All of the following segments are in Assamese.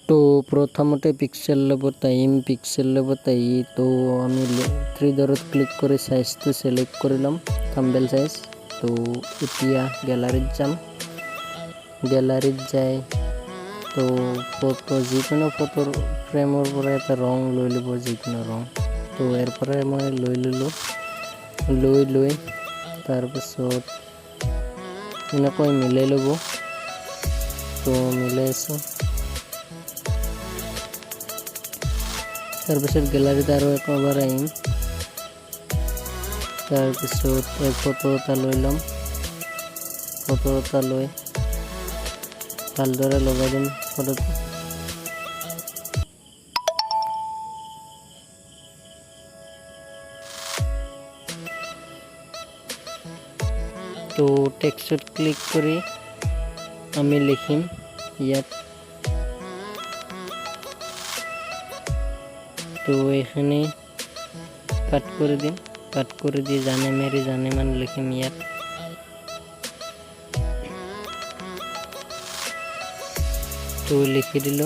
তো প্ৰথমতে পিক্সেল ল'ব টাইম তো আমি 3 ডটত ক্লিক কৰি সাইজটো সিলেক্ট কৰি লম থাম্বনেল সাইজ তো এতিয়া গ্যালাৰিত যাম গ্যালাৰিত যাই তো ফটো যিকোনো ফটোৰ ফ্ৰেমৰ পৰা এটা ৰং লৈ ল'ব যিকোনো ৰং তো ইয়াৰ পৰা মই লৈ ললো লৈ তাৰপিছত এনেকৈ মিলাই ল'ব তো মিলাইছো তাৰপিছত গ্যালাৰিত আৰু একবাৰ আহিম তাৰপিছত এই ফটো এটা লৈ ল'ম ফটো এটা লৈ ভালদৰে লগাই দিম ফটোটো তো টেক্সটত ক্লিক কৰি আমি লিখিম ইয়াত তো এখানে কাট করে দিম কাট করে দিয়ে মেরি জানেমান লিখিম ইয়াত তো লিখি দিল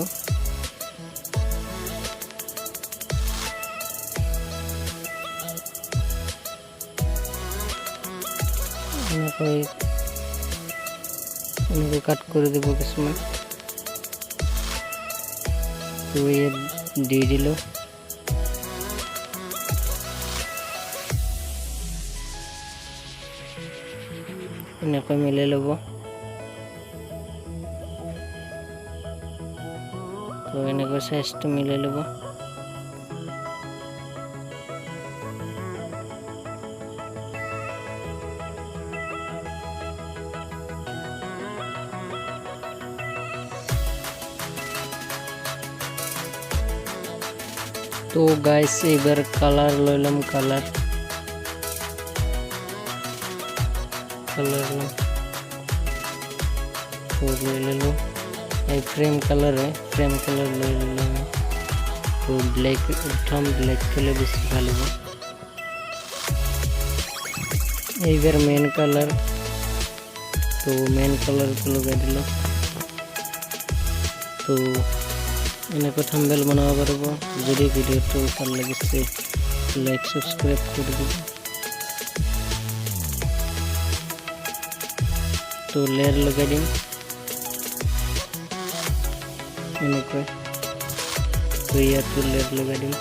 এনেকৈ কাট করে দেব কিছুমান তো ইয়াত দি দিল এনেকৈ মিলাই ল'ব তো এনেকৈ সাইজটো মিলাই ল'ব তো গাইস এবার কালার লইলাম কালার तो ले लो ये फ्रेम कलर है फ्रेम कलर ले लो तो ब्लैक थम ब्लैक कलर बेसि भालो एबार मेन कलर तो मेन कलर को लगा दिलो तो এনেকৈ থাম্বনেল বনাব পাৰিব যদি ভিডিওটো ভাল লাগিছে লাইক সাবস্ক্ৰাইব কৰি দিব তো লেয়াৰ লগাই দিম এনেকৈ তো ইয়াতো লেয়াৰ লগাই দিম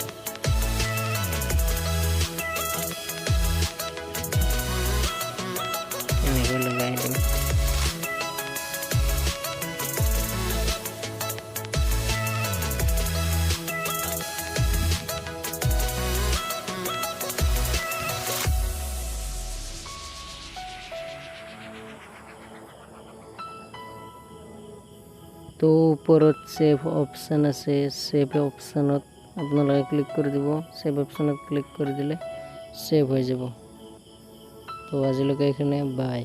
এনেকৈ লগাই দিম তো উপৰত সেভ অপশন আছে সেভ অপশনত আপোনালোকে ক্লিক কৰি দিব সেভ অপশনত ক্লিক কৰি দিলে সেভ হৈ যাব তো আজিলৈকে এখানে বাই।